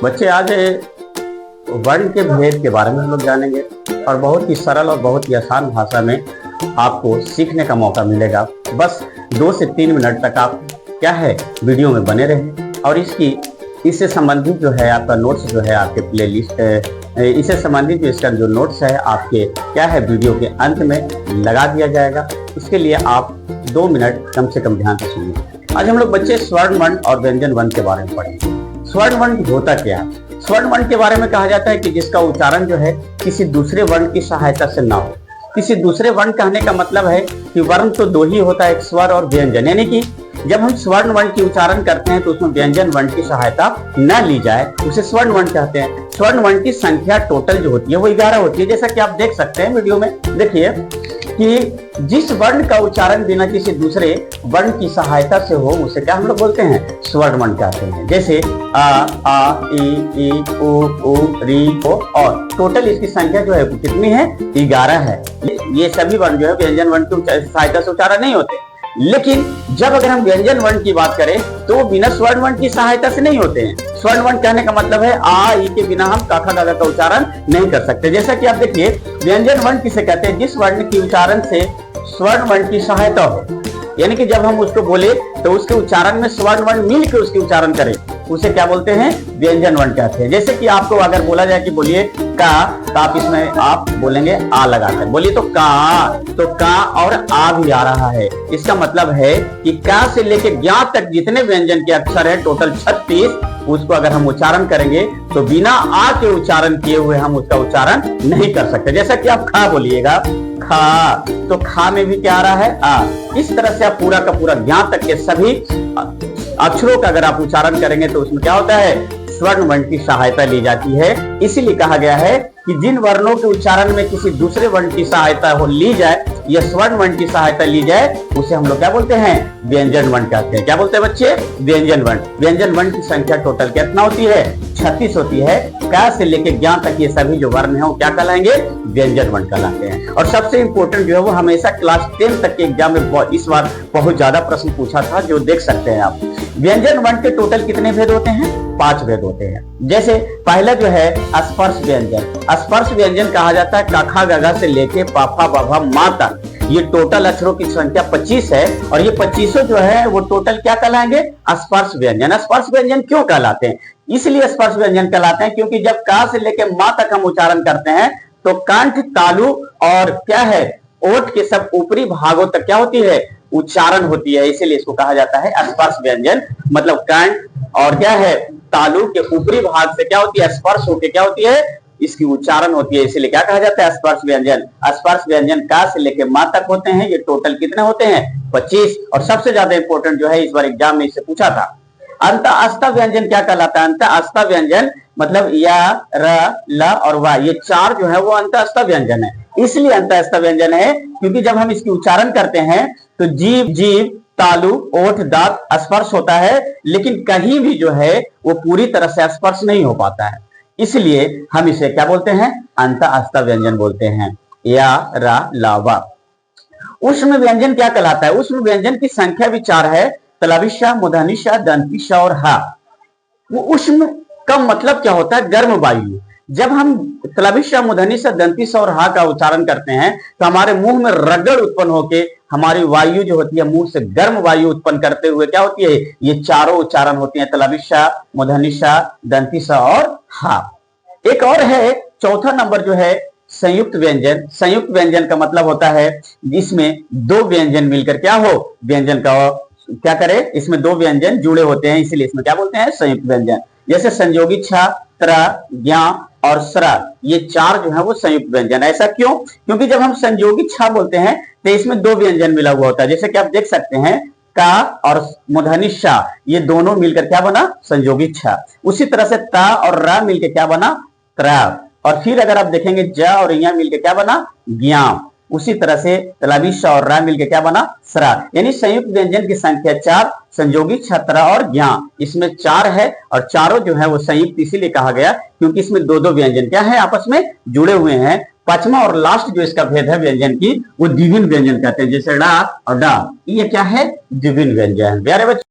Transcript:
बच्चे आज वर्ण के भेद के बारे में हम लोग जानेंगे और बहुत ही सरल और बहुत ही आसान भाषा में आपको सीखने का मौका मिलेगा। बस 2 से 3 मिनट तक आप क्या है वीडियो में बने रहें और इससे संबंधित जो है आपका नोट्स जो है आपके प्लेलिस्ट इससे संबंधित जो इसका जो नोट्स है आपके क्या है वीडियो के अंत में लगा दिया जाएगा। इसके लिए आप 2 मिनट कम से कम ध्यान से सुनिए। आज हम लोग बच्चे स्वर्ण वर्ण और व्यंजन वर्ण के बारे में पढ़ेंगे। स्वर्ण वर्ण होता क्या है? स्वर्ण वर्ण के बारे में कहा जाता है कि जिसका उच्चारण जो है किसी दूसरे वर्ण की सहायता से ना हो। किसी दूसरे वर्ण कहने का मतलब है कि वर्ण तो 2 ही होता है, एक स्वर और व्यंजन, यानी कि जब हम स्वर्ण वर्ण की उच्चारण करते हैं तो उसमें व्यंजन वर्ण की सहायता न ली जाए, उसे स्वर्ण वर्ण कहते हैं। स्वर्ण वर्ण की संख्या टोटल जो होती है वो 11 होती है। जैसा कि आप देख सकते हैं वीडियो में, देखिए कि जिस वर्ण का उच्चारण बिना किसी दूसरे वर्ण की सहायता से हो उसे क्या हम लोग बोलते हैं? स्वर्ण वर्ण कहते हैं। जैसे आ ई उ री ओ, और टोटल इसकी संख्या जो है कितनी है? 11 है। ये सभी वर्ण जो है व्यंजन वर्ण की सहायता से उच्चारण नहीं होते, लेकिन जब अगर हम व्यंजन वर्ण की बात करें तो वो बिना स्वर्ण वर्ण की सहायता से नहीं होते हैं। स्वर्ण वर्ण कहने का मतलब है आ ई के बिना हम काखा गागा का उच्चारण नहीं कर सकते। जैसा कि आप देखिए, व्यंजन वर्ण किसे कहते हैं? जिस वर्ण की उच्चारण से स्वर्ण वर्ण की सहायता हो, यानी कि जब हम उसको बोले तो उसके उच्चारण में स्वर्ण वर्ण मिलकर उसके उच्चारण करें, उसे क्या बोलते हैं? व्यंजन वर्ण कहते हैं। जैसे कि आपको अगर बोला जाए कि बोलिए का, तो आप इसमें आप बोलेंगे आ लगाकर, बोलिए तो का और आ भी आ रहा है। इसका मतलब है कि का से लेके ज्ञा तक जितने व्यंजन के अक्षर है टोटल 36, उसको अगर हम उच्चारण करेंगे तो बिना आ के उच्चारण किए हुए हम उसका उच्चारण नहीं कर सकते। जैसा कि आप खा बोलिएगा, खा, तो खा में भी क्या आ रहा है? आ। इस तरह से आप पूरा का पूरा ज्ञा तक के सभी अक्षरों का अगर आप उच्चारण करेंगे तो उसमें क्या होता है? स्वर्ण वर्ण की सहायता ली जाती है। इसीलिए कहा गया है कि जिन वर्णों के उच्चारण में किसी दूसरे वर्ण की सहायता हो ली जाए या स्वर्ण वर्ण की सहायता ली जाए, उसे हम लोग क्या बोलते हैं? व्यंजन वर्ण कहते हैं। क्या बोलते हैं बच्चे? व्यंजन वर्ण। व्यंजन वर्ण की संख्या टोटल कितना होती है? 36 होती है। का से लेके ज्ञा तक ये सभी जो वर्ण है वो क्या कहलाएंगे? व्यंजन वर्ण कहलाते हैं। और सबसे इंपॉर्टेंट जो है वो हमेशा क्लास 10 तक के एग्जाम में इस बार बहुत ज्यादा प्रश्न पूछा था, जो देख सकते हैं आप। व्यंजन वर्ण के टोटल कितने भेद होते हैं? 5 भेद होते हैं। जैसे पहला जो है स्पर्श व्यंजन। स्पर्श व्यंजन कहा जाता है काखा गगा से लेके पाफा बाभा मा तक। ये टोटल अक्षरों की संख्या 25 है और ये 25 जो है वो टोटल क्या कहलाएंगे? स्पर्श व्यंजन। स्पर्श व्यंजन क्यों कहलाते हैं? इसलिए स्पर्श व्यंजन कहलाते हैं क्योंकि जब का से लेके मा तक हम उच्चारण करते हैं तो कंठ, तालु और क्या है ओठ के सब ऊपरी भागों तक क्या होती है? उच्चारण होती है। इसीलिए इसको कहा जाता है स्पर्श व्यंजन। मतलब कंठ और क्या है तालु के ऊपरी भाग से क्या होती है? स्पर्श होकर क्या होती है? इसकी उच्चारण होती है। इसीलिए क्या कहा जाता है? स्पर्श व्यंजन। स्पर्श व्यंजन का से लेके मा तक होते हैं। ये टोटल कितने होते हैं? 25। और सबसे ज्यादा इंपॉर्टेंट जो है इस बार एग्जाम में इससे पूछा था, अंत अस्थ व्यंजन क्या कहलाता है? अंत अस्थ व्यंजन मतलब या, र, ल और वा, ये 4 जो है वो अंत अस्थ व्यंजन है। इसलिए अंत अस्थ व्यंजन है क्योंकि जब हम इसकी उच्चारण करते हैं तो जीभ, तालु, ओठ, दांत स्पर्श होता है, लेकिन कहीं भी जो है वो पूरी तरह से स्पर्श नहीं हो पाता है। इसलिए हम इसे क्या बोलते हैं? अंत अस्थ व्यंजन बोलते हैं। या, रा, ला, वा। उष्म व्यंजन क्या कहलाता है? उष्म व्यंजन की संख्या भी 4 है। तलविशा, मूर्धनिशा, दंतिशा और हा। वो उष्म का मतलब क्या होता है? गर्म वायु। जब हम तलविशा, मूर्धनिशा, दंतिशा और हा का उच्चारण करते हैं तो हमारे मुंह में रगड़ उत्पन्न होके हमारी वायु जो होती है मुंह से गर्म वायु उत्पन्न करते हुए क्या होती है? ये चारों उच्चारण होती है, तलविशा, मूर्धनिशा, दंतिशा और हा। एक और है, चौथा नंबर जो है संयुक्त व्यंजन। संयुक्त व्यंजन का मतलब होता है जिसमें 2 व्यंजन मिलकर क्या हो? व्यंजन का क्या करे? इसमें 2 व्यंजन जुड़े होते हैं, इसीलिए इसमें क्या बोलते हैं? संयुक्त व्यंजन। जैसे संयोगी छ, त्र, ज्ञा और स्रा, ये 4 जो है वो संयुक्त व्यंजन। ऐसा क्यों? क्योंकि जब हम संयोगी छ बोलते हैं तो इसमें 2 व्यंजन मिला हुआ होता है। जैसे कि आप देख सकते हैं का और मूर्धनिशा, ये दोनों मिलकर क्या बना? संयोगी छ। उसी तरह से ता और रा मिलकर क्या बना? त्रा। और फिर अगर आप देखेंगे ज और या मिलकर क्या बना? ज्ञा। उसी तरह से तलविशा और रा मिलकर क्या बना? स्रा। यानी संयुक्त व्यंजन की संख्या 4, संयोगी, छत्रा और ज्ञा, इसमें 4 है। और चारों जो है वो संयुक्त इसीलिए कहा गया क्योंकि इसमें 2-2 व्यंजन क्या है? आपस में जुड़े हुए हैं। 5वां और लास्ट जो इसका भेद है व्यंजन की, वो द्विगुण व्यंजन कहते हैं। जैसे डा और डा, ये क्या है? द्विगुण व्यंजन। प्यारे बच्चे